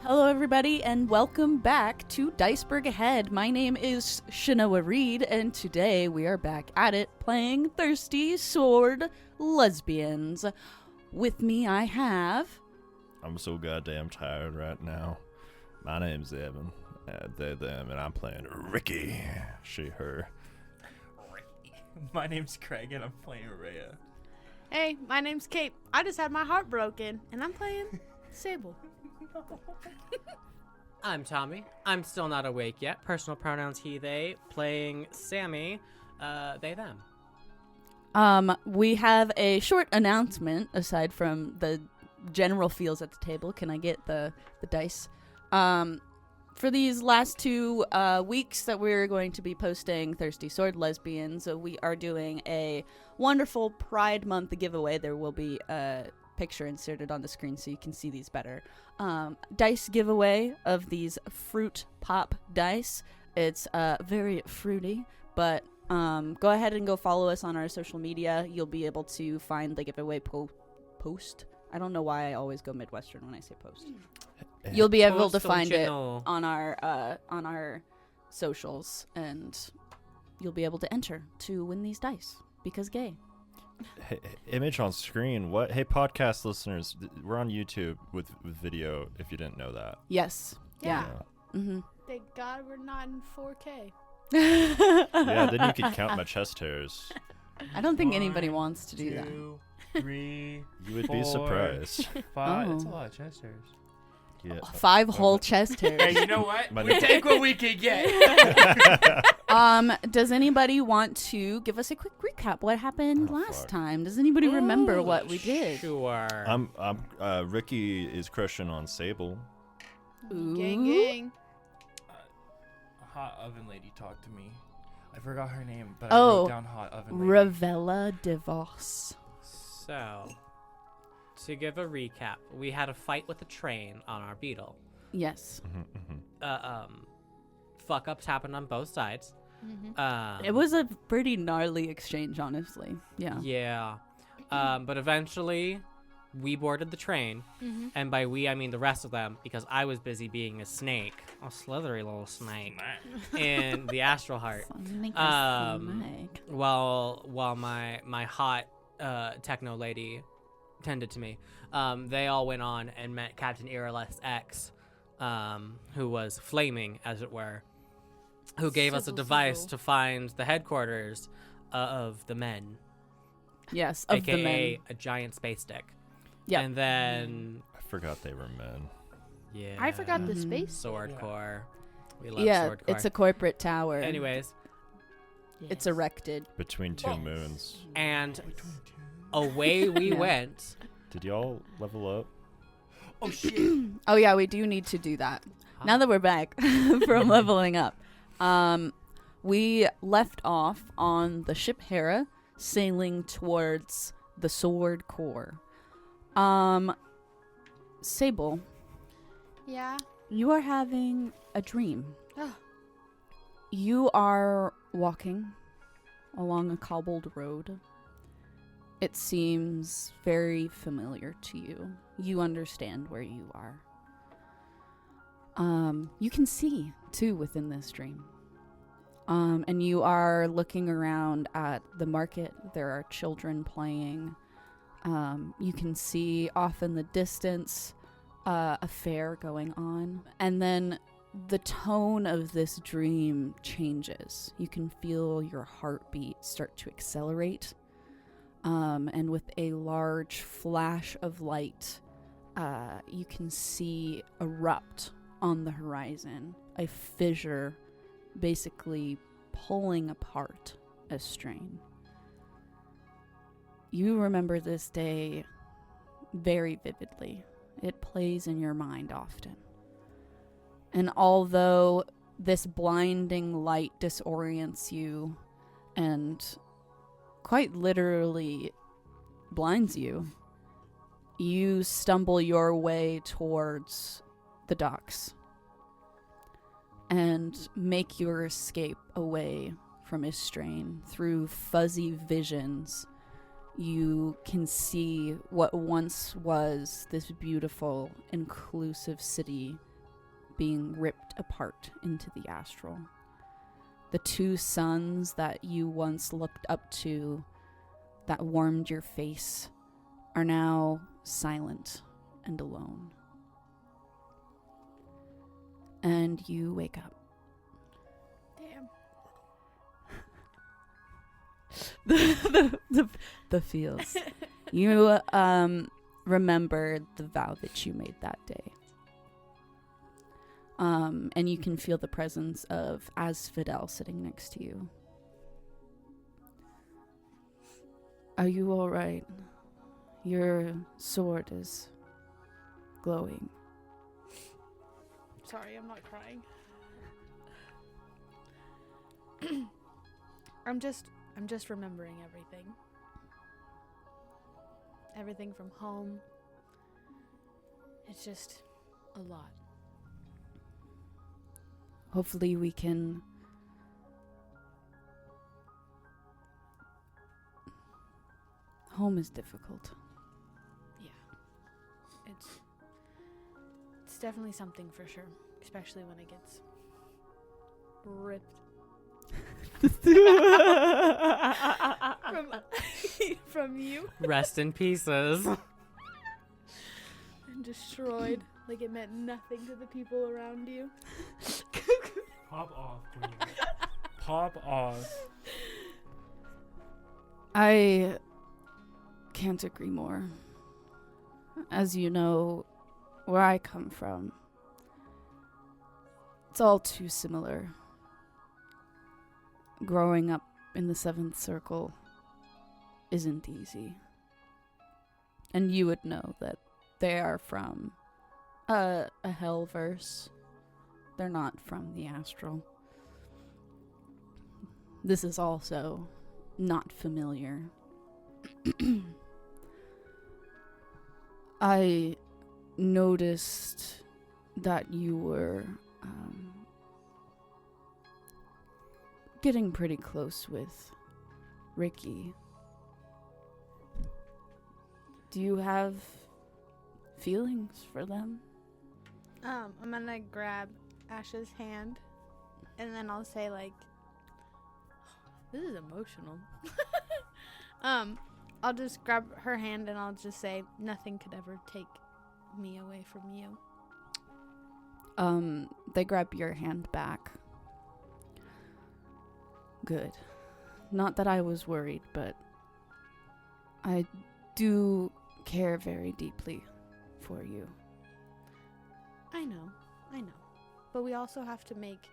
Hello, everybody, and welcome back to DICEBERG Ahead. My name is Chenoa Reid, and today we are back at it playing Thirsty Sword Lesbians. With me, I have... I'm so goddamn tired right now. My name's Evan, they, them, and I'm playing Ricky, she, her. My name's Craig, and I'm playing Rhea. Hey, my name's Kait. I just had my heart broken, and I'm playing Sable. I'm Tommy. I'm still not awake yet. Personal pronouns he, they. Playing Sammy, they, them. We have a short announcement, aside from the general feels at the table. Can I get the dice? For these last 2 weeks that we're going to be posting Thirsty Sword Lesbians, we are doing a wonderful Pride Month giveaway. There will be a picture inserted on the screen so you can see these better. Dice giveaway of these fruit pop dice. It's very fruity, but go ahead and go follow us on our social media. You'll be able to find the giveaway post. I don't know why I always go Midwestern when I say post. You'll be able to find it on our socials, and you'll be able to enter to win these dice because gay. Hey, image on screen. What? Hey, podcast listeners, we're on YouTube with video. If you didn't know that. Yes. Yeah. Mm-hmm. Thank God we're not in 4K. Yeah, then you could count my chest hairs. I don't think anybody wants to do 2, 3, You would 4, be surprised. 5. Oh. That's a lot of chest hairs. Yeah. 5 whole chest hairs. Hey, you know what? My We name- take what we can get. Does anybody want to give us a quick recap? What happened last time? Does anybody remember what we did? Sure. Ricky is crushing on Sable. Ooh. Gang, gang. Hot oven lady talked to me. I forgot her name, but I Oh, wrote down hot oven lady. Ravella DeVos. So, to give a recap, we had a fight with a train on our beetle. Yes. Fuck ups happened on both sides. Mm-hmm. It was a pretty gnarly exchange, honestly. Yeah. Yeah. But eventually, we boarded the train. Mm-hmm. And by we, I mean the rest of them, because I was busy being a snake. A slithery little snake. In the astral heart. While my hot techno lady tended to me, they all went on and met Captain Ireless X, who was flaming, as it were, who gave us a device to find the headquarters of the men. Yes, of AKA the men. a giant space stick. Yeah. And then... I forgot they were men. Yeah. I forgot the Mhm. space. Sword Corp. We love Yeah, Sword Corp. it's a corporate tower. Anyways, It's erected. Between 2 moons. and away we Yeah. went. Did y'all level up? Oh shit! Oh, yeah, we do need to do that. Now that we're back from leveling up. We left off on the ship Hera, sailing towards the Sword Corp. Sable, Yeah. you are having a dream. Oh. You are walking along a cobbled road. It seems very familiar to you. You understand where you are. You can see, too, within this dream. And you are looking around at the market. There are children playing. You can see off in the distance a fair going on. And then the tone of this dream changes. You can feel your heartbeat start to accelerate. And with a large flash of light, you can see erupt on the horizon a fissure basically pulling apart a strain. You remember this day very vividly. It plays in your mind often. And although this blinding light disorients you and quite literally blinds you, you stumble your way towards the docks and make your escape away from Istrain. Through fuzzy visions, you can see what once was this beautiful, inclusive city being ripped apart into the astral. The two suns that you once looked up to that warmed your face are now silent and alone. And you wake up. Damn. the feels. You remember the vow that you made that day. And you can feel the presence of Asphodel sitting next to you. Are you all right? Your sword is glowing. Sorry, I'm not crying. I'm just remembering everything. Everything from home. It's just a lot. Hopefully we can home is difficult. Yeah. It's definitely something for sure, especially when it gets ripped from you Rest in pieces. and destroyed like it meant nothing to the people around you. Pop off, please. Pop off. I can't agree more. As you know, where I come from, it's all too similar. Growing up in the Seventh Circle isn't easy. And you would know that they are from a hellverse. They're not from the astral. This is also not familiar. I noticed that you were getting pretty close with Ricky. Do you have feelings for them? I'm gonna grab Ash's hand, and then I'll say like, "This is emotional." I'll just grab her hand and I'll just say, "Nothing could ever take me away from you." They grab your hand back. Good. Not that I was worried, but I do care very deeply for you. I know. But we also have to make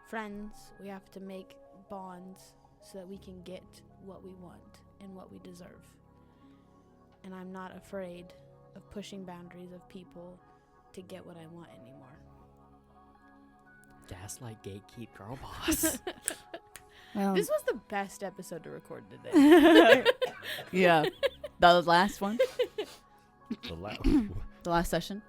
friends. We have to make bonds so that we can get what we want and what we deserve. And I'm not afraid of pushing boundaries of people to get what I want anymore. Gaslight, gatekeep, girl boss. Well, This was the best episode to record today. yeah. The last one? The The last session?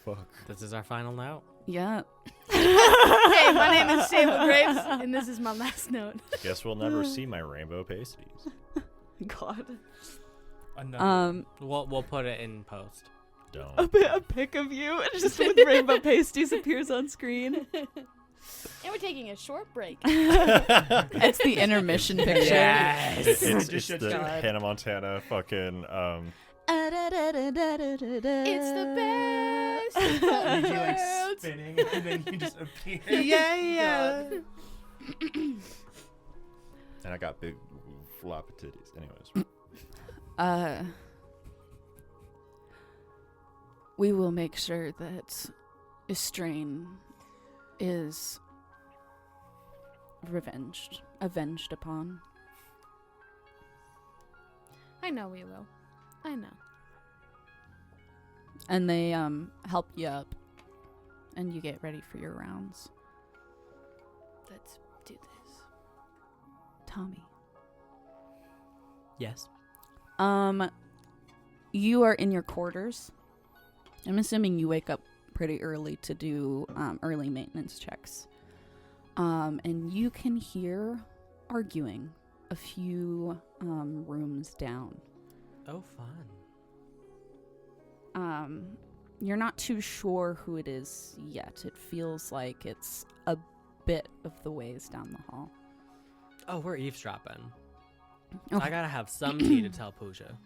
fuck. This is our final note. Yeah. Hey, my name is Sable Grapes, and this is my last note. Guess we'll never see my rainbow pasties. God. Another. We'll put it in post. Don't. A pic of you just with rainbow pasties appears on screen. And we're taking a short break. It's the intermission picture. Yes. It's Just shut the God. Hannah Montana fucking It's the best. You of like worlds. spinning, and then you just appear. Yeah. and I got big floppy titties. Anyways. We will make sure that Estrain is avenged upon. I know we will. I know. And they help you up, and you get ready for your rounds. Let's do this. Tommy. Yes. You are in your quarters. I'm assuming you wake up pretty early to do early maintenance checks. And you can hear arguing a few rooms down. Oh, fun. You're not too sure who it is yet. It feels like it's a bit of the ways down the hall. Oh, we're eavesdropping. Okay. I gotta have some tea to tell Pooja.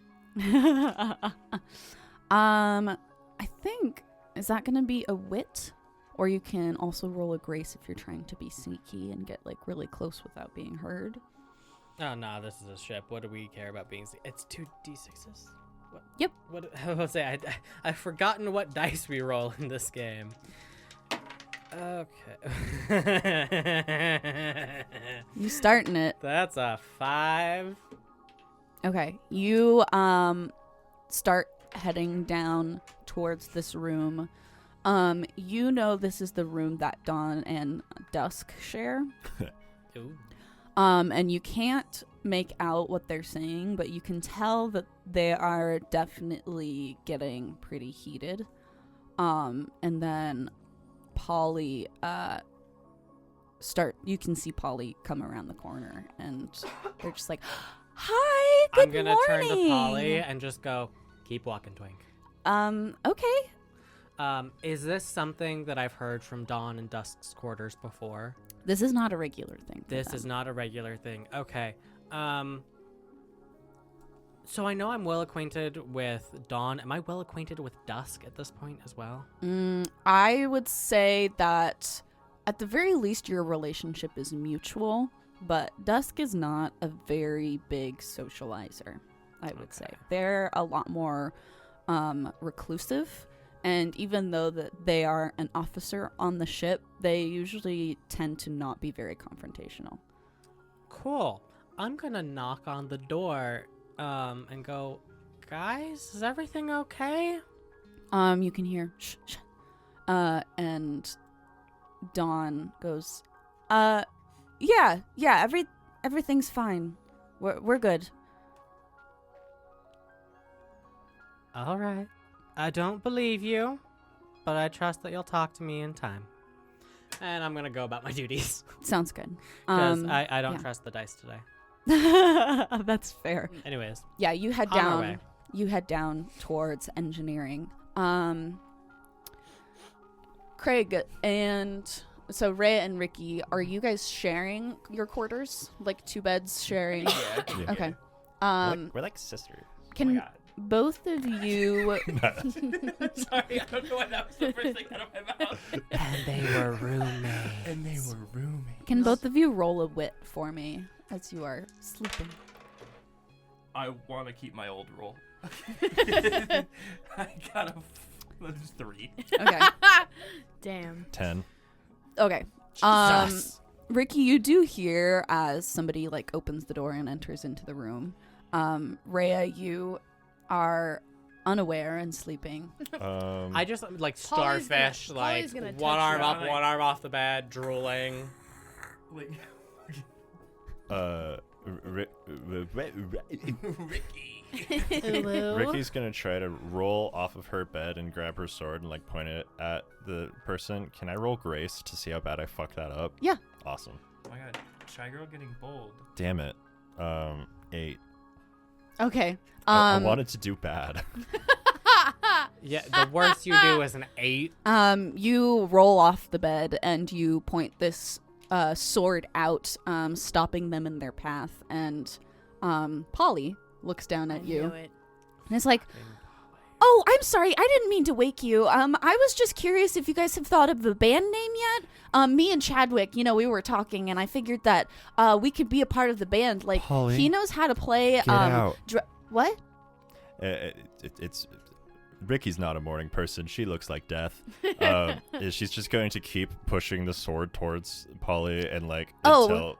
I think, is that going to be a wit? Or you can also roll a grace if you're trying to be sneaky and get, like, really close without being heard. Oh, no, this is a ship. What do we care about being... It's 2d6s? What? Yep. What? I was gonna say, I've forgotten what dice we roll in this game. Okay. You starting it. That's a 5. Okay. You start heading down towards this room. You know this is the room that Dawn and Dusk share. Ooh. And you can't make out what they're saying, but you can tell that they are definitely getting pretty heated. And then Polly you can see Polly come around the corner, and they're just like, "Hi, good I'm gonna morning." turn to Polly and just go, keep walking, Twink. Okay. Is this something that I've heard from Dawn and Dusk's quarters before? This is not a regular thing. for This them. is not a regular thing. Okay. So I know I'm well acquainted with Dawn. Am I well acquainted with Dusk at this point as well? I would say that at the very least your relationship is mutual, but Dusk is not a very big socializer, I would say. They're a lot more reclusive, and even though that they are an officer on the ship, they usually tend to not be very confrontational. Cool. I'm gonna knock on the door and go, guys, is everything okay? You can hear shh, shh. And Dawn goes, yeah, everything's fine. We're good. All right. I don't believe you, but I trust that you'll talk to me in time. And I'm gonna go about my duties Sounds good. because I don't yeah. trust the dice today. That's fair. Anyways, Yeah, you head on our down. way. You head down towards engineering. Craig and so Rhea and Ricky, are you guys sharing your quarters? Like 2 beds sharing? Yeah. Yeah. Okay. We're like sisters. Can Oh my God. both of you Sorry, I don't know why that was the first thing out of my mouth. And they were roommates. And they were roommates. can both of you roll a wit for me as you are sleeping? I want to keep my old roll. I got that's 3. Okay. Damn. 10. Okay. Jesus. Ricky, you do hear as somebody like opens the door and enters into the room. Rhea, you are unaware and sleeping. I just like Polly's starfish, gonna- like Polly's gonna one touch arm you. up, one arm off the bed, drooling. Like, Ricky. Ricky's gonna try to roll off of her bed and grab her sword and like point it at the person. Can I roll grace to see how bad I fuck that up? Yeah. Awesome. Oh my God, Shy Girl getting bold. Damn it. 8. Okay. I wanted to do bad. Yeah, the worst you do is an 8. You roll off the bed and you point this sword out, stopping them in their path. And Polly looks down at you Knew it. and is like, "Oh, I'm sorry. I didn't mean to wake you. I was just curious if you guys have thought of the band name yet. Me and Chadwick, we were talking, and I figured that we could be a part of the band. Like, Polly, he knows how to play. Get out. What? It's Ricky's not a morning person. She looks like death. She's just going to keep pushing the sword towards Polly and like until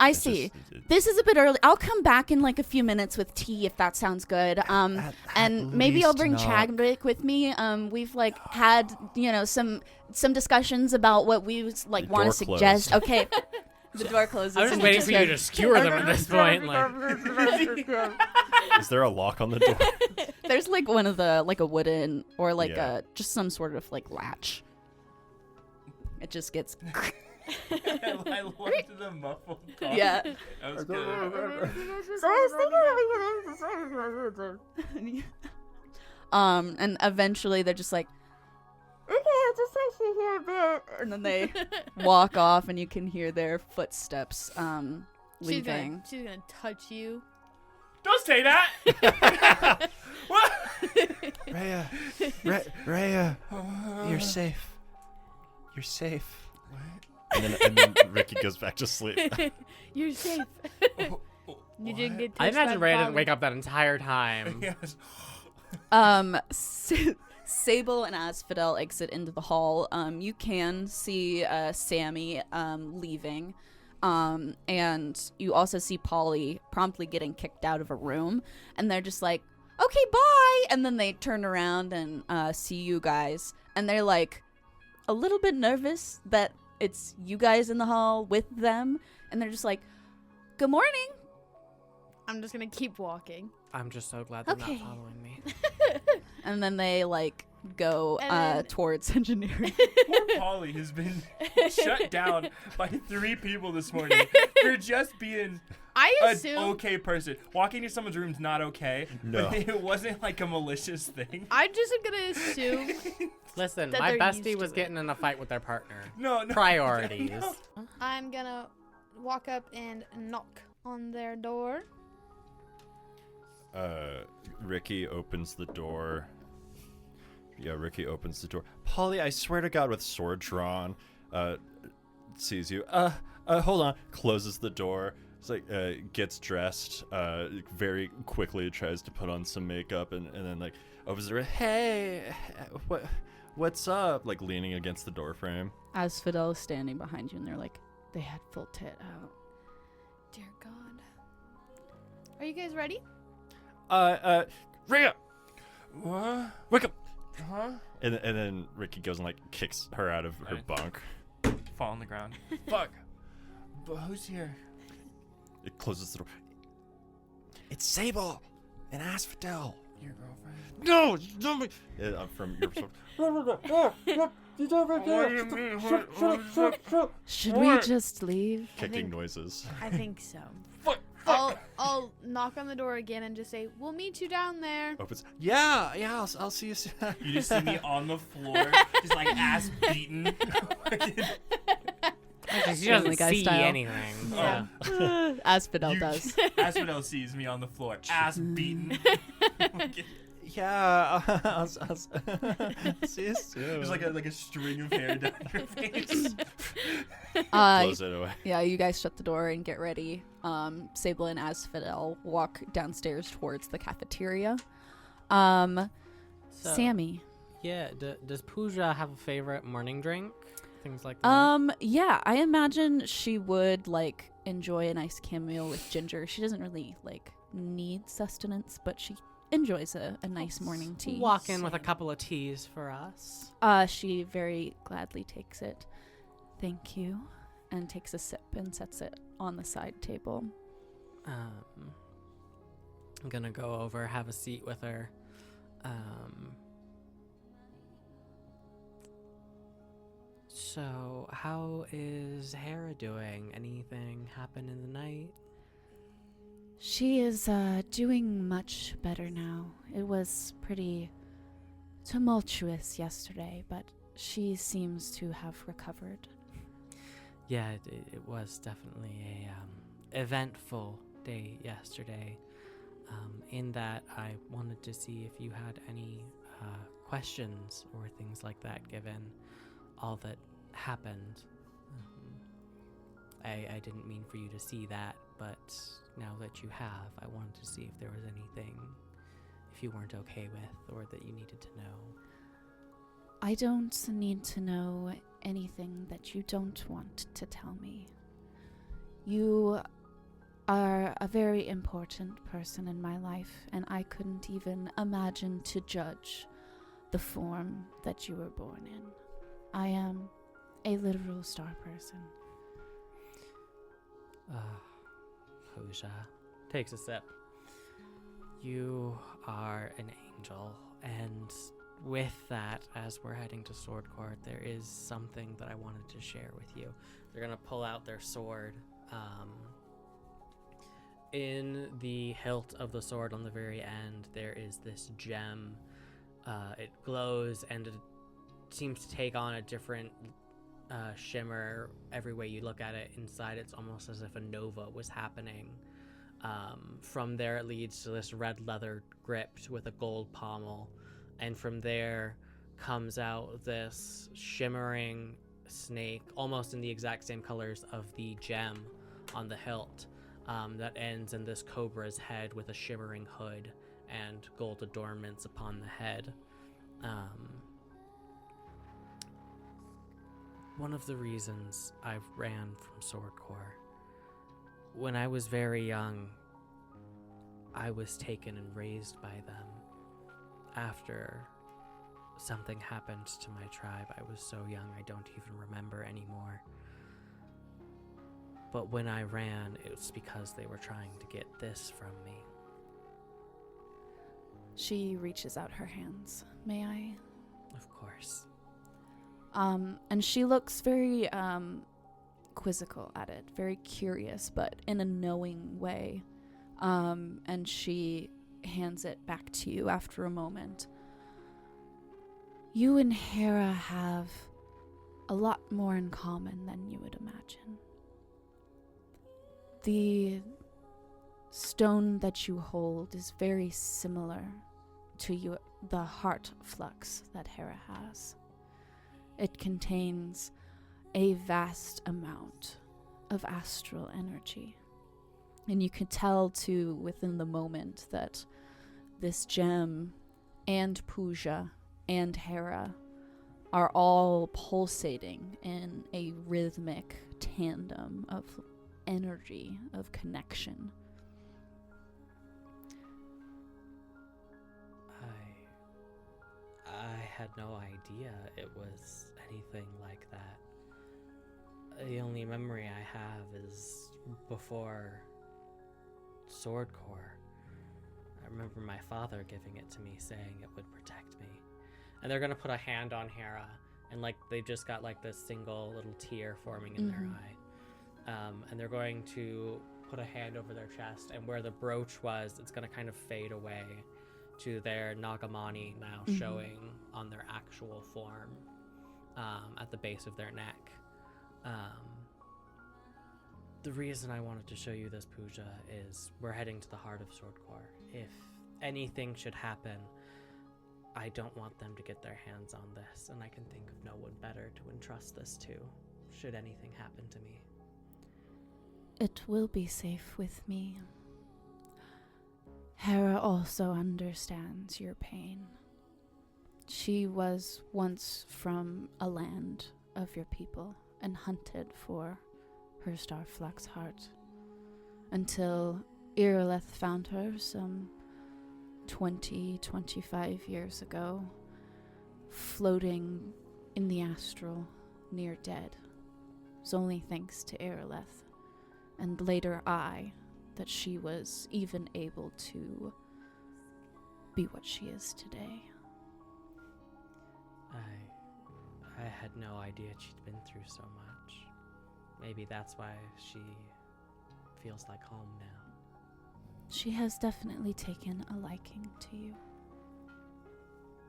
I it's see. just- This is a bit early. I'll come back in like a few minutes with tea if that sounds good. And maybe I'll bring Chadwick with me. We've like had some discussions about what we want to door suggest. closed. Okay. The door closes. I was just and waiting for you to skewer them at this point. Like, Is there a lock on the door? There's like one of the like a wooden or like Yeah. just some sort of like latch. It just gets I loved the muffled cough. yeah. That was good. And eventually they're just like, okay, I'll just stay here a bit. And then they walk off, and you can hear their footsteps leaving. She's gonna touch you. Don't say that. What? Rhea, you're safe. You're safe. What? And then Ricky goes back to sleep. You're safe. You didn't get touched I imagine by Rhea the didn't wake up that entire time. Yes. Sable and Asphodel exit into the hall. You can see Sammy leaving. And you also see Polly promptly getting kicked out of a room. And they're just like, okay, bye. And then they turn around and see you guys. And they're like a little bit nervous that it's you guys in the hall with them. And they're just like, good morning. I'm just gonna keep walking. I'm just so glad they're Okay. not following me. And then they like go And then- towards engineering. Poor Polly has been shut down by 3 people this morning for just being I an assume. okay person. Walking into someone's room's not okay. No. But it wasn't like a malicious thing. I'm just gonna assume. Listen, That my they're used bestie to was it. getting in a fight with their partner. No. Priorities. No. I'm gonna walk up and knock on their door. Ricky opens the door. Yeah, Ricky opens the door. Polly, I swear to God, with sword drawn, sees you. Hold on. Closes the door. It's like, gets dressed, very quickly tries to put on some makeup, and then, like, opens the door. Hey, what's up? Like, leaning against the door frame. Asphodel is standing behind you, and they're like, they had full tit out. Dear God. Are you guys ready? Rhea! What? Wake up! Huh? And then Ricky goes and, like, kicks her out of her Right. bunk. Fall on the ground. Fuck. But who's here? It closes the door. It's Sable and Asphodel. Your girlfriend. No, don't be. I'm from your. Should we just leave? Kicking noises. I think so. Fuck. I'll knock on the door again and just say, "We'll meet you down there." Opens. Yeah. I'll see you soon. You just see me on the floor, just like ass beaten. She Family doesn't Guy see style. anything. Yeah. Asphodel You- does. Asphodel sees me on the floor, ass beaten. Yeah. I'll see you soon. There's like a string of hair down your face. Close it away. Yeah, you guys shut the door and get ready. Sable and Asphodel walk downstairs towards the cafeteria. So, Sammy. Yeah, does Pooja have a favorite morning drink? Things like that? Yeah, I imagine she would like enjoy a nice chamomile with ginger. She doesn't really like need sustenance, but she enjoys a nice morning tea. Walk in with a couple of teas for us. She very gladly takes it. Thank you. And takes a sip and sets it on the side table. I'm gonna go over, have a seat with her. So, how is Hera doing? Anything happen in the night? She is doing much better now. It was pretty tumultuous yesterday, but she seems to have recovered. Yeah, it was definitely a eventful day yesterday. In that, I wanted to see if you had any questions or things like that, given all that happened. I didn't mean for you to see that, but now that you have, I wanted to see if there was anything, if you weren't okay with, or that you needed to know. I don't need to know anything that you don't want to tell me. You are a very important person in my life, and I couldn't even imagine to judge the form that you were born in. I am a literal star person. Pooja takes a sip. You are an angel, and with that, as we're heading to Sword Corp, there is something that I wanted to share with you. They're gonna pull out their sword. In the hilt of the sword on the very end, there is this gem It glows and it seems to take on a different shimmer every way you look at it. Inside, it's almost as if a nova was happening. From there, it leads to this red leather grip with a gold pommel, and from there comes out this shimmering snake, almost in the exact same colors of the gem on the hilt, that ends in this cobra's head with a shimmering hood and gold adornments upon the head. One of the reasons I ran from Sword Corp, when I was very young, I was taken and raised by them. After something happened to my tribe, I was so young I don't even remember anymore. But when I ran, it was because they were trying to get this from me. She reaches out her hands. May I? Of course. And she looks very quizzical at it, very curious, but in a knowing way. And she hands it back to you after a moment. You and Hera have a lot more in common than you would imagine. The stone that you hold is very similar to the heart flux that Hera has. It contains a vast amount of astral energy. And you can tell, too, within the moment that this gem and Puja and Hera are all pulsating in a rhythmic tandem of energy, of connection. I had no idea it was anything like that. The only memory I have is before Sword Corp. I remember my father giving it to me, saying it would protect me. And they're gonna put a hand on Hera, and like they've just got like this single little tear forming in their eye. And they're going to put a hand over their chest, and where the brooch was, it's gonna kind of fade away to their Nagamani now showing on their actual form at the base of their neck. The reason I wanted to show you this puja is we're heading to the heart of Sword Corp. If anything should happen, I don't want them to get their hands on this, and I can think of no one better to entrust this to, should anything happen to me. It will be safe with me. Hera also understands your pain. She was once from a land of your people and hunted for her Starflux heart until Irileth found her some 25 years ago, floating in the astral, near dead. It was only thanks to Irileth, and later I, that she was even able to be what she is today. I had no idea she'd been through so much. Maybe that's why she feels like home now. She has definitely taken a liking to you.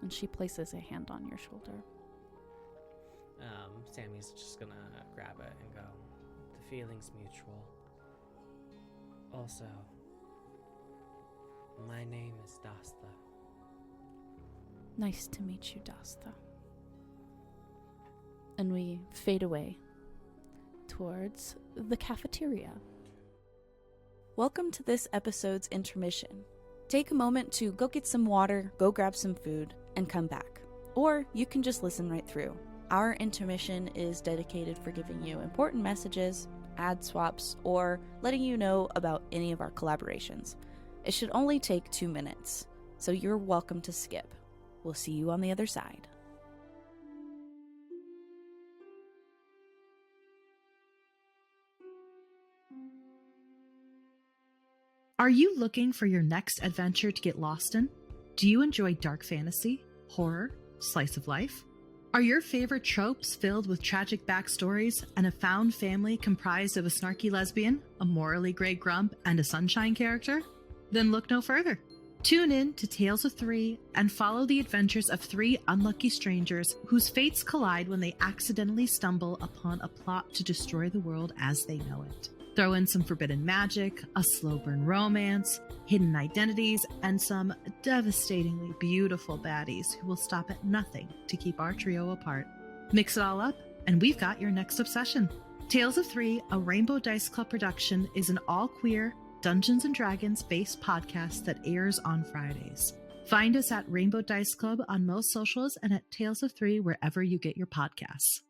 And she places a hand on your shoulder. Sammy's just gonna grab it and go, the feeling's mutual. Also, my name is Dastha. Nice to meet you, Dastha. And we fade away towards the cafeteria. Welcome to this episode's intermission. Take a moment to go get some water, go grab some food, and come back. Or you can just listen right through. Our intermission is dedicated for giving you important messages, ad swaps, or letting you know about any of our collaborations. It should only take 2 minutes, so you're welcome to skip. We'll see you on the other side. Are you looking for your next adventure to get lost in? Do you enjoy dark fantasy, horror, slice of life? Are your favorite tropes filled with tragic backstories and a found family comprised of a snarky lesbian, a morally gray grump, and a sunshine character? Then look no further. Tune in to Tales of Three and follow the adventures of three unlucky strangers whose fates collide when they accidentally stumble upon a plot to destroy the world as they know it. Throw in some forbidden magic, a slow burn romance, hidden identities, and some devastatingly beautiful baddies who will stop at nothing to keep our trio apart. Mix it all up, and we've got your next obsession. Tales of Three, a Rainbow Dice Club production, is an all-queer, Dungeons & Dragons-based podcast that airs on Fridays. Find us at Rainbow Dice Club on most socials and at Tales of Three wherever you get your podcasts.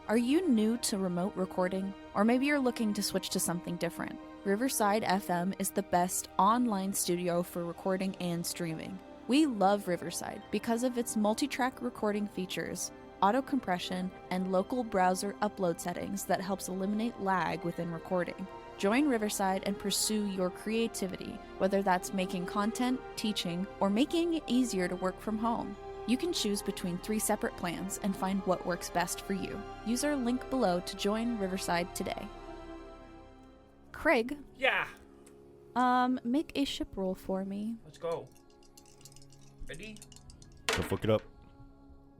Are you new to remote recording? Or maybe you're looking to switch to something different? Riverside FM is the best online studio for recording and streaming. We love Riverside because of its multi-track recording features, auto compression, and local browser upload settings that helps eliminate lag within recording. Join Riverside and pursue your creativity, whether that's making content, teaching, or making it easier to work from home. You can choose between 3 separate plans and find what works best for you. Use our link below to join Riverside today. Craig, Yeah. make a ship roll for me. Let's go. Ready? Don't fuck it up.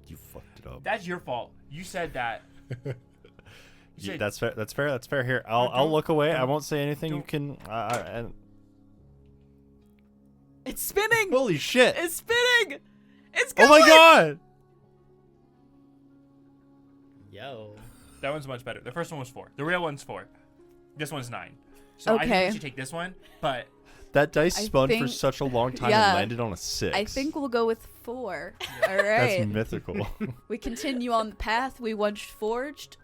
You fucked it up. That's your fault. You said that. You Yeah, said- that's fair. That's fair. That's fair. Here, I'll look away. I won't say anything. You can. And It's spinning. holy shit! It's spinning. It's Oh going. my god! Yo. That one's much better. The first one was 4. The real one's 4. This one's 9. So I Okay. think we should take this one, but That dice I spun for think- such a long time yeah. and landed on a 6. I think we'll go with 4. All that's right. mythical. We continue on the path we once forged.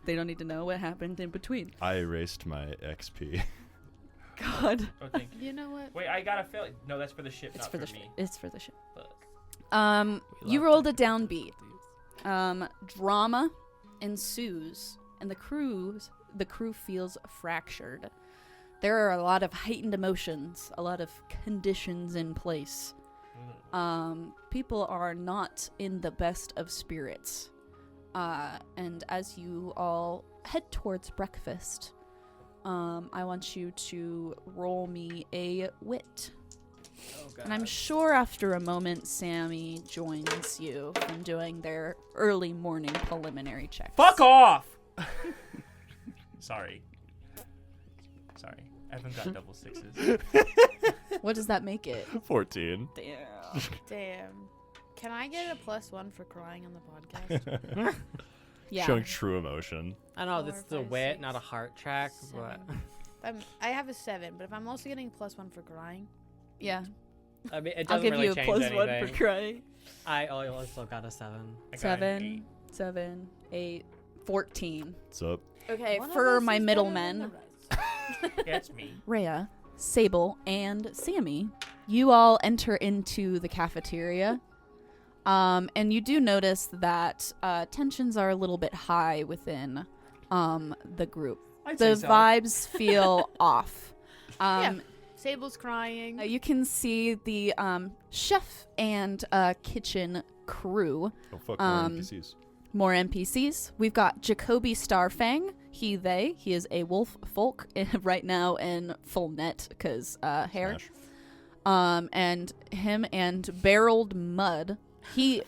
They don't need to know what happened in between. I erased my XP. God. oh, thank you. You know what? Wait, I gotta fail. No, that's for the ship, It's not for the me. It's for the ship. Fuck. You rolled a downbeat. Drama ensues, and the crew feels fractured. There are a lot of heightened emotions, a lot of conditions in place. People are not in the best of spirits. And as you all head towards breakfast, I want you to roll me a wit. Oh, God. And I'm sure after a moment, Sammy joins you from doing their early morning preliminary checks. Fuck off! Sorry. I haven't got double 6s. What does that make it? 14. Damn. Damn. Can I get a +1 for crying on the podcast? Yeah. Showing true emotion. I know 4, this is a 5, wit, 6, not a heart track, but 7. I have a 7, but if I'm also getting +1 for crying, Yeah. I mean, it I'll doesn't give really you a change +1 anything. for crying. I also got a 7. I got an 7, 7, 8, 14. What's up? Okay, one of for us my is better than middlemen, the rest. 8. Yeah, it's me. Rhea, Sable, and Sammy, you all enter into the cafeteria. And you do notice that tensions are a little bit high within the group. I'd The say so. vibes feel off. Yeah. Sable's crying. You can see the chef and kitchen crew. Oh fuck, more Um, NPCs. More NPCs. We've got Jacoby Starfang. He is a wolf folk right now in full net because hair. Smash. And him and Barreled Mud. He,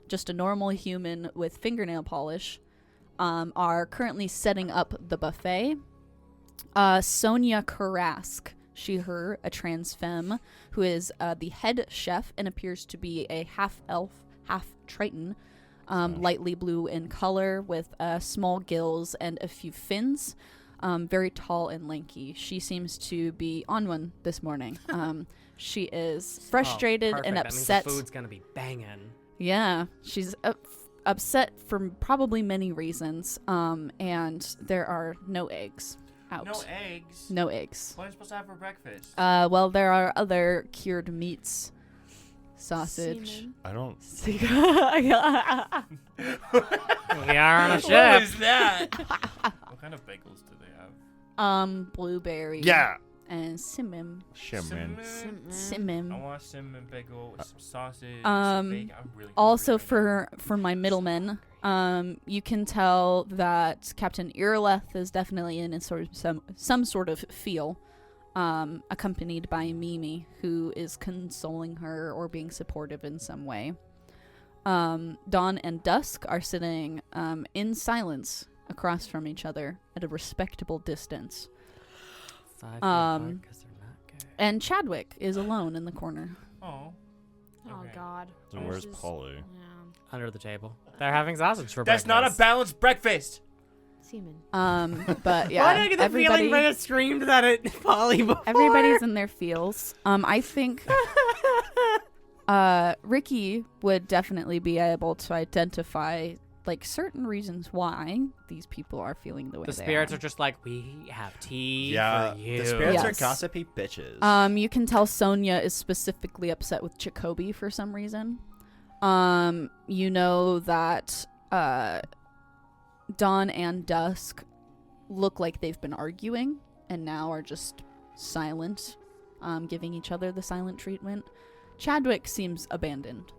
just a normal human with fingernail polish, are currently setting up the buffet. Sonia Karask, her, a trans femme, who is the head chef and appears to be a half elf, half triton, lightly blue in color with small gills and a few fins. Very tall and lanky. She seems to be on one this morning. She is frustrated and upset. That means the food's gonna be banging. Yeah, she's upset for probably many reasons. And there are no eggs out. No eggs. No eggs. What am I supposed to have for breakfast? Well, there are other cured meats. Sausage. Semen. I don't. We are on a What ship. was that? What kind of bagels do they have? Blueberry. Yeah. And cinnamon. Shimmin. Cinnamon. I Cinnamon. want a cinnamon bagel with some sausage. Um, some bacon. I'm really Also, hungry right for my middlemen, you can tell that Captain Irileth is definitely in some sort of feel. accompanied by Mimi, who is consoling her or being supportive in some way. Dawn and Dusk are sitting in silence across from each other at a respectable distance. And Chadwick is alone in the corner. Oh. Oh Okay. God. So where's Polly? Yeah. Under the table. They're having sausage for That's breakfast. not a balanced breakfast. Semen. But yeah, Why did I get the feeling Rhea screamed that at Polly before? everybody's in their feels. I think Ricky would definitely be able to identify like certain reasons why these people are feeling the way The they spirits are. are just like, we have tea Yeah, for you. the spirits Yes. are gossipy bitches. You can tell Sonia is specifically upset with Jacoby for some reason. You know that Dawn and Dusk look like they've been arguing and now are just silent, giving each other the silent treatment. Chadwick seems abandoned,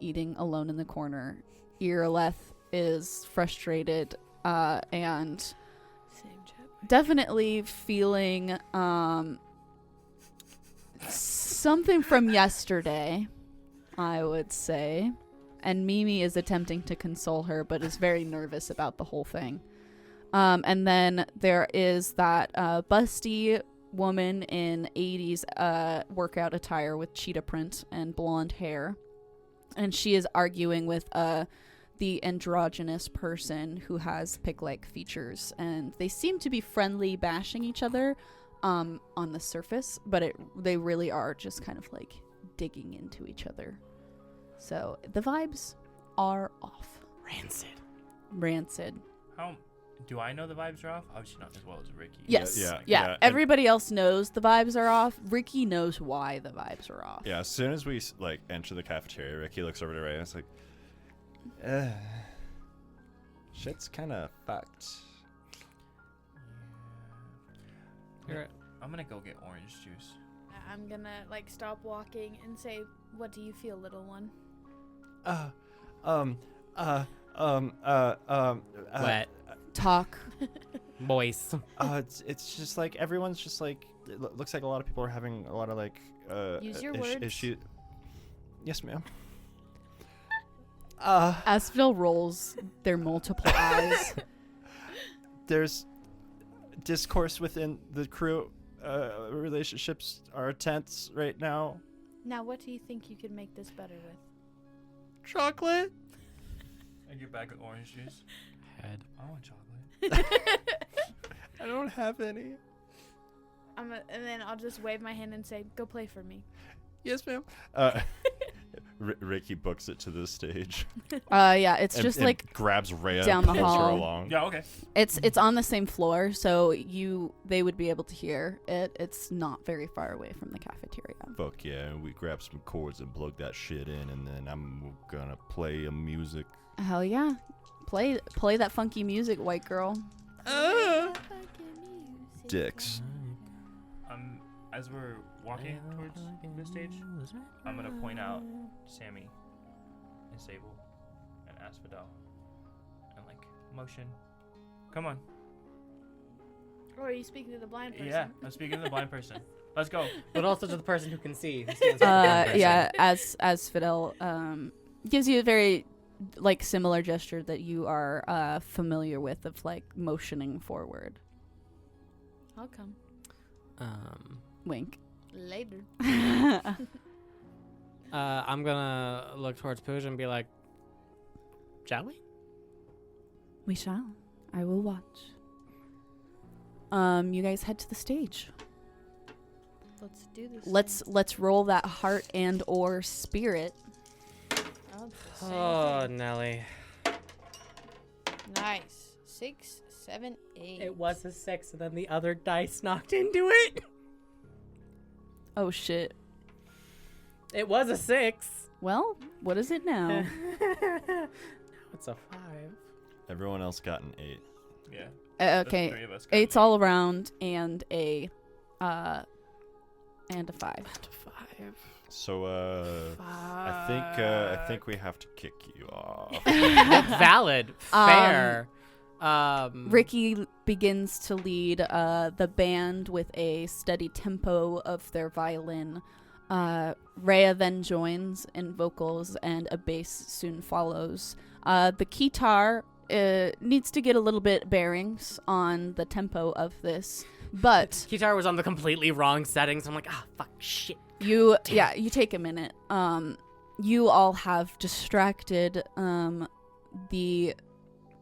eating alone in the corner. Irleth is frustrated and Same chap. definitely feeling something from yesterday, I would say. And Mimi is attempting to console her, but is very nervous about the whole thing. And then there is that busty woman in 80s workout attire with cheetah print and blonde hair. And she is arguing with the androgynous person who has pig-like features. And they seem to be friendly, bashing each other on the surface, but they really are just kind of like digging into each other. So the vibes are off. Rancid. How do I know the vibes are off? Obviously not as well as Ricky. Yes. Yeah, Yeah. and- Everybody else knows the vibes are off. Ricky knows why the vibes are off. Yeah, as soon as we like enter the cafeteria, Ricky looks over to Ray and it's like, shit's kind of fucked. I'm gonna go get orange juice. I'm gonna like stop walking and say, "What do you feel, little one?" Wet. Talk. Moist. It's just like everyone's just like it looks like a lot of people are having a lot of like Use your words. issue. Yes, ma'am. Asville rolls their multiple eyes. There's discourse within the crew. Relationships are tense right now. Now, what do you think you could make this better with? Chocolate. And your bag of orange juice. Head. I want chocolate. I don't have any. And then I'll just wave my hand and say, "Go play for me." Yes, ma'am. Ricky books it to the stage. Yeah, it's and, just and like grabs Rhea, down the pulls her hall. along. Yeah, okay. it's on the same floor, so they would be able to hear it. It's not very far away from the cafeteria. Fuck yeah, we grab some chords and plug that shit in, and then I'm gonna play a music. Hell yeah, play that funky music, white girl. Dicks. As we're walking towards the stage, I'm gonna point out Sammy and Sable and Asphodel and like motion. Come on. Or are you speaking to the blind person? Yeah, I'm speaking to the blind person. Let's go. But also to the person who can see. Who stands over the blind person. Yeah, as Fidel gives you a very like similar gesture that you are familiar with of like motioning forward. I'll come Wink. later. I'm gonna look towards Pooja and be like, shall we? We shall. I will watch. You guys head to the stage. Let's do this. Let's roll that heart and or spirit. Oh, Nelly. Nice. 6, 7, 8. It was a 6, and then the other dice knocked into it. Oh shit. It was a 6. Well, what is it now? Now it's a 5. Everyone else got an 8. Yeah. The Okay. three of us got 8's me. all around and a 5. So I think we have to kick you off. Valid. Fair. Ricky begins to lead the band with a steady tempo of their violin. Rhea then joins in vocals, and a bass soon follows. The guitar needs to get a little bit bearings on the tempo of this, but Guitar was on the completely wrong settings. I'm like, fuck, shit. you take a minute. You all have distracted the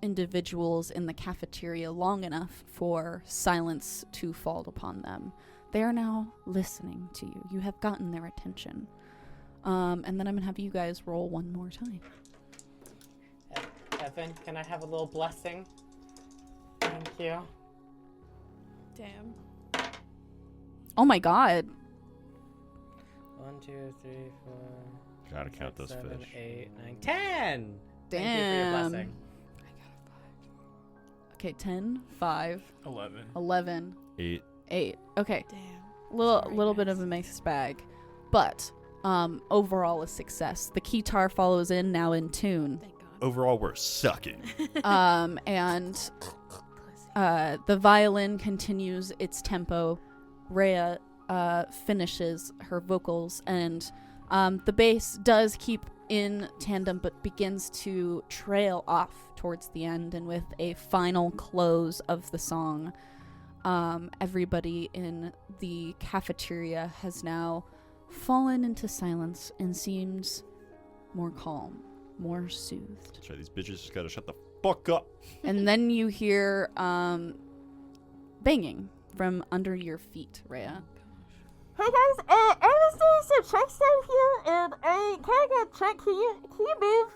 individuals in the cafeteria long enough for silence to fall upon them. They are now listening to you. You have gotten their attention. And then I'm gonna have you guys roll one more time. Evan, can I have a little blessing? Thank you. Damn. Oh my god. 1, 2, 3, 4. Gotta count those 7, fish. 8, 9, 10. Damn. Thank you for your blessing. Okay, 10, 5, 11. 11, 8. 8. Okay, Damn. little bit of a mixed bag, but overall a success. The guitar follows in, now in tune. Thank God. Overall, we're sucking. And the violin continues its tempo. Rhea finishes her vocals, and the bass does keep in tandem but begins to trail off towards the end, and with a final close of the song, everybody in the cafeteria has now fallen into silence and seems more calm, more soothed. Sorry, these bitches just gotta shut the fuck up. And then you hear banging from under your feet, Rhea. Hey guys, I was doing some checks down here, and I kind of got checked. Can you move?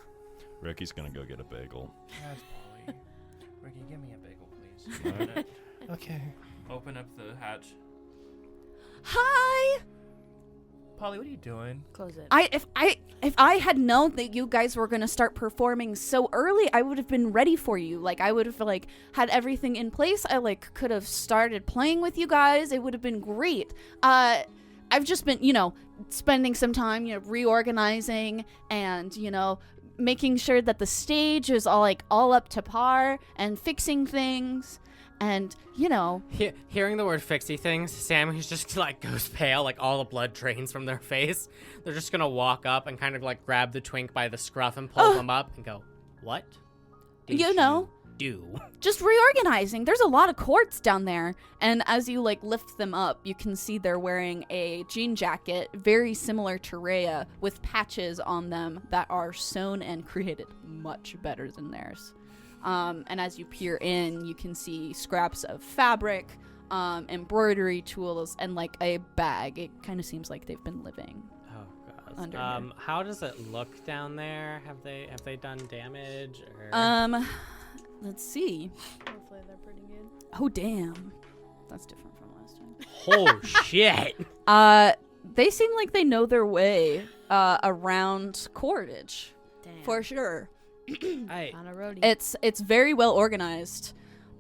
Ricky's gonna go get a bagel. That's Polly. Ricky, give me a bagel, please. Alright. I'm gonna Okay. open up the hatch. Hi. Polly, what are you doing? Close it. If I had known that you guys were gonna start performing so early, I would have been ready for you. Like, I would have had everything in place. I could have started playing with you guys. It would have been great. I've just been, spending some time, reorganizing and, making sure that the stage is all up to par and fixing things. And, Hearing the word fixie things, Sammy's just goes pale, all the blood drains from their face. They're just gonna walk up and kind of grab the twink by the scruff and pull them up and go, "What? Did you do?" just reorganizing. There's a lot of cords down there. And as you lift them up, you can see they're wearing a jean jacket very similar to Rhea, with patches on them that are sewn and created much better than theirs. And as you peer in, you can see scraps of fabric, embroidery tools, and a bag. It kind of seems like they've been living. Oh god. Under here. How does it look down there? Have they done damage? Or... Let's see. Hopefully they're pretty good. Oh damn, that's different from last time. Oh shit. They seem like they know their way around cordage. Damn. For sure. Hey. On a roadie. It's very well organized,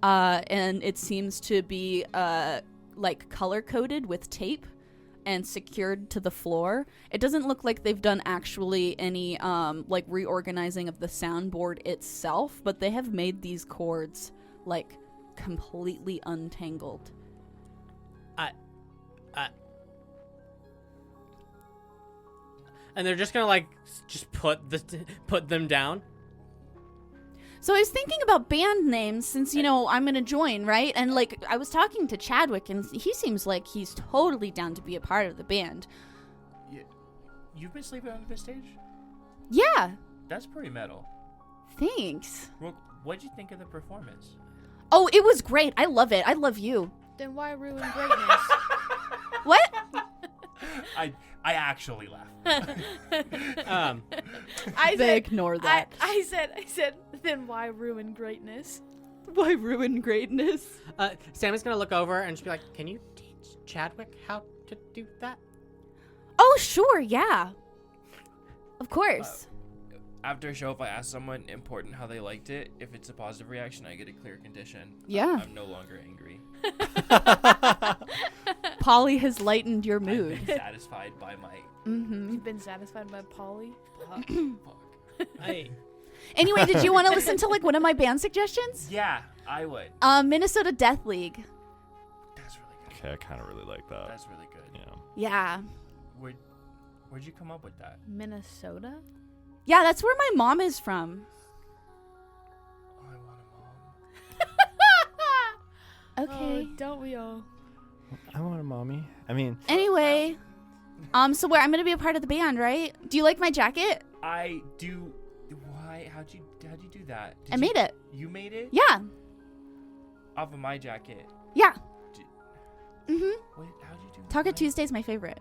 and it seems to be color coded with tape and secured to the floor. It doesn't look like they've done actually any reorganizing of the soundboard itself, but they have made these cords completely untangled. And they're just gonna just put them down. So I was thinking about band names since, I'm going to join, right? And, I was talking to Chadwick, and he seems like he's totally down to be a part of the band. You've been sleeping on this stage? Yeah, That's pretty metal. thanks. Rook, what'd you think of the performance? Oh, it was great. I love it. I love you. Then why ruin greatness? What? I actually laughed. They ignore that. I said, then why ruin greatness? Why ruin greatness? Sammy's gonna look over and just be like, "Can you teach Chadwick how to do that?" Oh, sure, yeah. Of course. After a show, if I ask someone important how they liked it, if it's a positive reaction, I get a clear condition. Yeah. I'm no longer angry. Polly has lightened your I've mood. been satisfied by my Mm-hmm. You've been satisfied by Polly? fuck. Hey. Anyway, did you want to listen to like one of my band suggestions? Yeah, I would. Minnesota Death League. That's really good. Okay, I kind of really like that. That's really good. Yeah. Yeah. Where'd you come up with that? Minnesota? Yeah, that's where my mom is from. Oh, I want a mom. Okay. Oh, don't we all? I want a mommy. I mean, Anyway, so where I'm gonna be a part of the band, right? Do you like my jacket? I do. Why? How'd you do that? I made it. You made it? Yeah. Off of my jacket. Yeah. Did- Mhm. Wait, how'd you do that? Taco Tuesday's my favorite.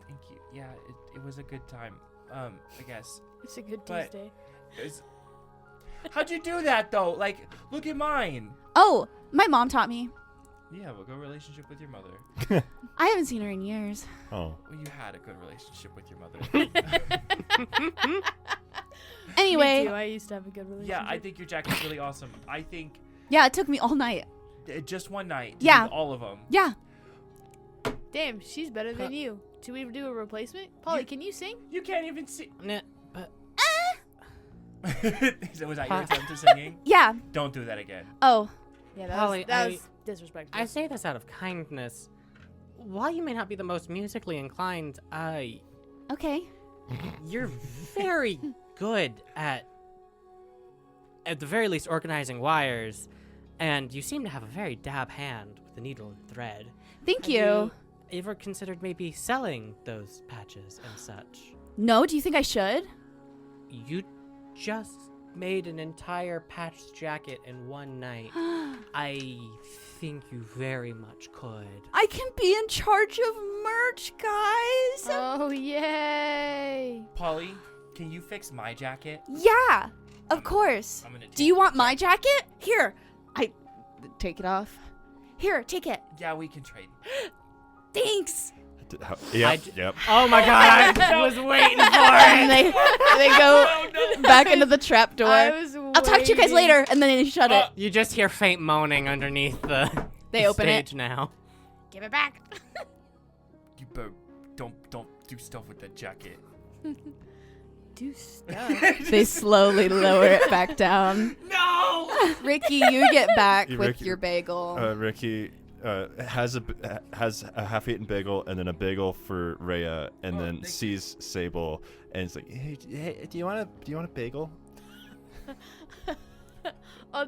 Thank you. Yeah, it was a good time. I guess. It's a good But- Tuesday. How'd you do that though? Like, look at mine. Oh, my mom taught me. You have a good relationship with your mother. I haven't seen her in years. oh, Well, you had a good relationship with your mother. Anyway, Me too. I used to have a good relationship. Yeah, I think your jacket's really awesome. I think yeah, it took me all night. just one night. To Yeah. do all of them. Yeah. Damn, she's better than you. Should we do a replacement? Polly, can you sing? You can't even see. Nah, but So was that your attempt to singing? Yeah. Don't do that again. Oh. Yeah, that Polly, was disrespectful. I say this out of kindness. While you may not be the most musically inclined, Okay. you're very good at the very least, organizing wires, and you seem to have a very dab hand with the needle and thread. Thank Have you. ever considered maybe selling those patches and such? No, do you think I should? You just made an entire patched jacket in one night. I think you very much could. I can be in charge of merch, guys. Oh, yay. Polly, can you fix my jacket? Yeah, of course. I'm gonna. Do you want my jacket? Here, I take it off. Here, take it. Yeah, we can trade. Thanks. Yep. Yep. Oh my god, I was waiting for And it! they go back into the trap door. I'll I'll talk to you guys later, and then they shut it. You just hear faint moaning underneath the, They the open it. stage now. Give it back. You better don't do stuff with that jacket. Do stuff. They slowly lower it back down. No. Ricky, you get back Yeah, with Ricky- your bagel. Ricky has a half-eaten bagel and then a bagel for Rhea, and then thank sees Sable and it's like, hey, do you want a bagel? I'll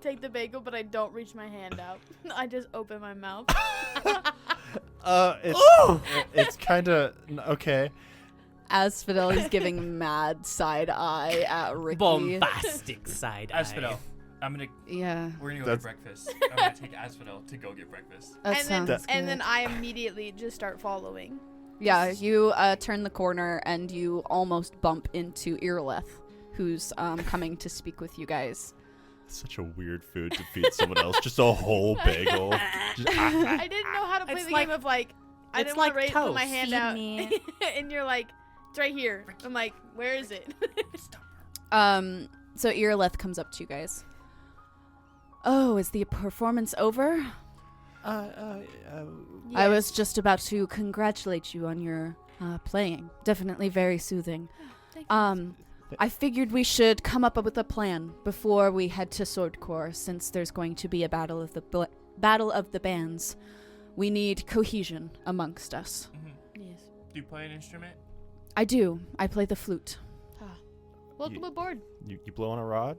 take the bagel, but I don't reach my hand out. I just open my mouth. It's kind of okay. As Fidel giving mad side eye at Ricky. Bombastic side eye. Asphodel, Yeah. we're gonna go That's- get breakfast. I'm gonna take Asphodel to go get breakfast. That and sounds then good. and then I immediately just start following. Yeah, you turn the corner and you almost bump into Earleth, who's coming to speak with you guys. Such a weird food to feed someone else. Just a whole bagel. Just, I didn't know how to play It's the like- game of like I it's didn't want like to put my toast. hand Feed out, me. and you're like, it's right here. I'm like, where is it? So Earleth comes up to you guys. Oh, is the performance over? I was just about to congratulate you on your playing. Definitely very soothing. Thank you. I figured we should come up with a plan before we head to Sword Corp, since there's going to be a battle of the bands. We need cohesion amongst us. Yes. Do you play an instrument? I do. I play the flute. Welcome aboard. you blow on a rod?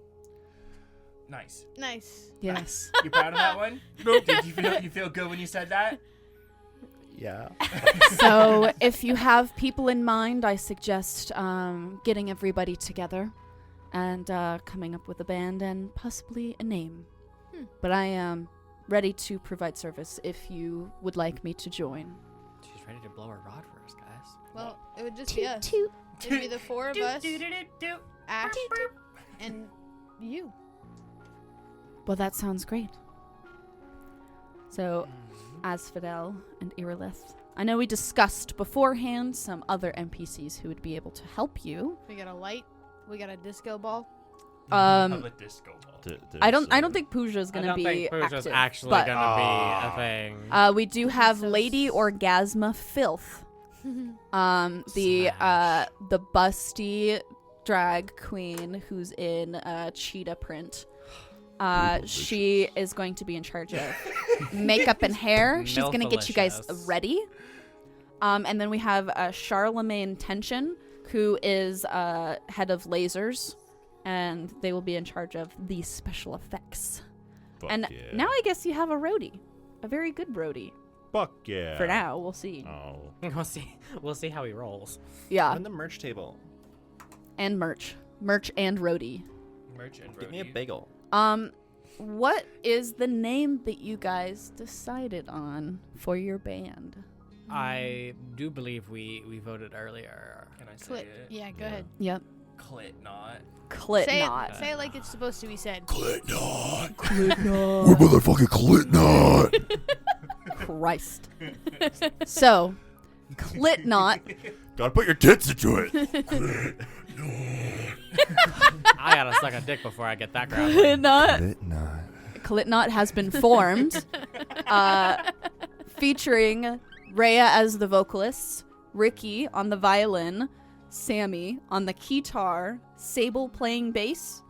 Nice. Nice. Yes. You proud of that one? Did you feel good when you said that? Yeah. So if you have people in mind, I suggest getting everybody together and coming up with a band and possibly a name. But I am ready to provide service if you would like me to join. She's ready to blow her rod for us, guys. Well, it would just be us. Toot. It'd be the four of us, Ash, and you. Well, that sounds great. So, Asphodel and Irilith, I know we discussed beforehand some other NPCs who would be able to help you. We got a light. We got a disco ball. Of a disco ball. I don't think Pooja's gonna be think Pooja's active, actually but gonna be a thing. we do have So Lady Orgasma Filth. The Smash. busty drag queen who's in cheetah print. She is going to be in charge of makeup and hair. She's going to get you guys ready. And then we have Charlemagne Tension, who is head of lasers, and they will be in charge of the special effects. Fuck and yeah. now I guess you have a roadie, a very good roadie. Fuck yeah. For now, we'll see. Oh. We'll see how he rolls. Yeah. And the merch table. And merch and roadie. Merch and Give me a bagel. What is the name that you guys decided on for your band? I do believe we voted earlier. Can I say it? Yeah, go ahead. Yep. Clit-Knot. Clit-Knot. Say it like it's supposed to be said. Clit-Knot. Clit-Knot. We're motherfucking Clit-Knot. Christ. So, Clit-Knot. Gotta put your tits into it. I gotta suck a dick before I get that crowd. Clit-Knot has been formed, featuring Rhea as the vocalist, Ricky on the violin, Sammy on the guitar, Sable playing bass,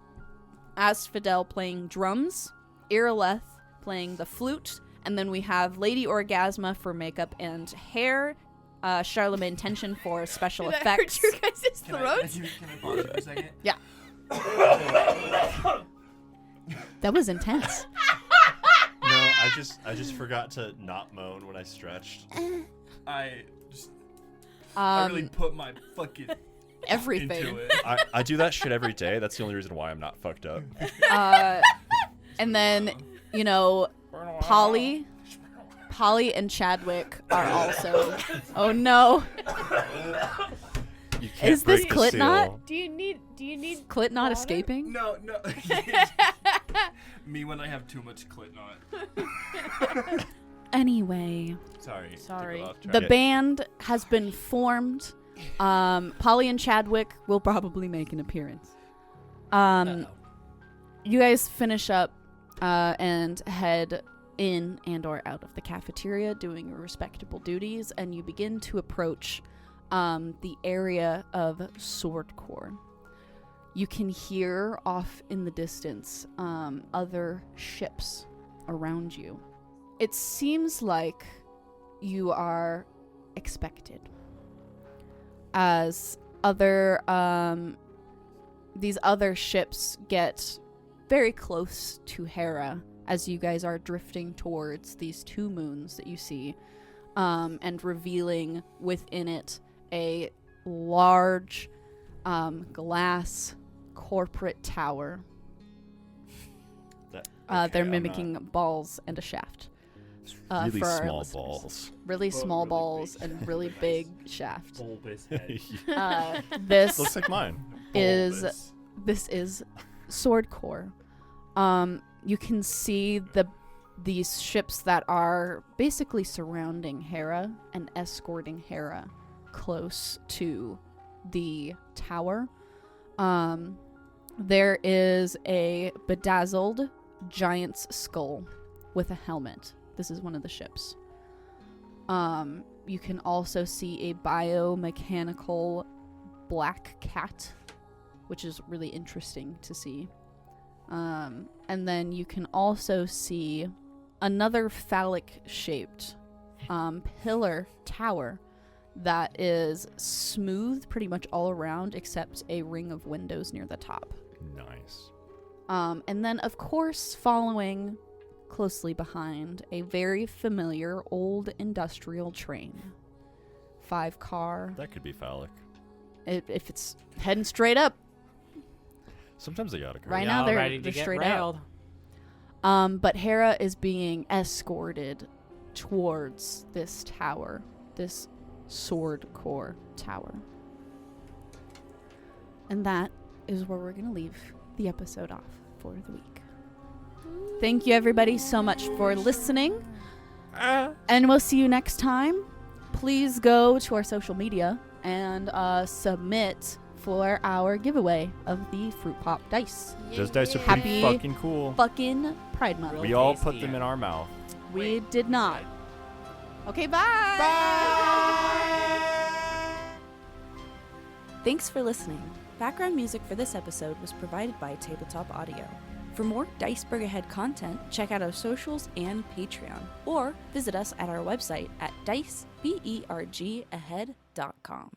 Asphodel playing drums, Irileth playing the flute, and then we have Lady Orgasma for makeup and hair, Charlemagne Tension for special effects. Did that hurt your guys' Can I throats? pause it for a second? Yeah. That was intense. No, I just forgot to not moan when I stretched. I really put my fucking Everything. into it. I do that shit every day. That's the only reason why I'm not fucked up. And then, you know, Polly and Chadwick are also. Oh no. You can't Is this break the Clit-Knot? seal. Do you need Clit-Knot water? escaping? No. Me when I have too much Clit-Knot. Anyway, Sorry. Sorry. took it off track. the band has been formed. Polly and Chadwick will probably make an appearance. You guys finish up and head in and or out of the cafeteria doing your respectable duties, and you begin to approach the area of Sword Corp. You can hear off in the distance other ships around you. It seems like you are expected, as these other ships get very close to Hera as you guys are drifting towards these two moons that you see, and revealing within it a large glass corporate tower. They're mimicking balls and a shaft. Really for our small listeners. balls. Really But small really balls big. and really big shaft. Bulbous head. This Looks like mine. Bulbous. this is Sword Corp. You can see these ships that are basically surrounding Hera and escorting Hera close to the tower. There is a bedazzled giant's skull with a helmet. This is one of the ships. You can also see a biomechanical black cat, which is really interesting to see. And then you can also see another phallic-shaped pillar tower that is smooth pretty much all around except a ring of windows near the top. Nice. And then, of course, following closely behind, a very familiar old industrial train. 5-car. That could be phallic. If it's heading straight up. Sometimes they gotta go. Right now, Y'all they're ready to get straight railed. out. But Hera is being escorted towards this tower, this Sword Corp tower. And that is where we're going to leave the episode off for the week. Thank you, everybody, so much for listening. And we'll see you next time. Please go to our social media and submit for our giveaway of the Fruit Pop Dice. Those dice are Happy pretty fucking cool. Fucking Pride Month. We all tasty. put them in our mouth. We did not. Okay, bye. Thanks for listening. Background music for this episode was provided by Tabletop Audio. For more DICEBERG Ahead content, check out our socials and Patreon, or visit us at our website at dicebergahead.com.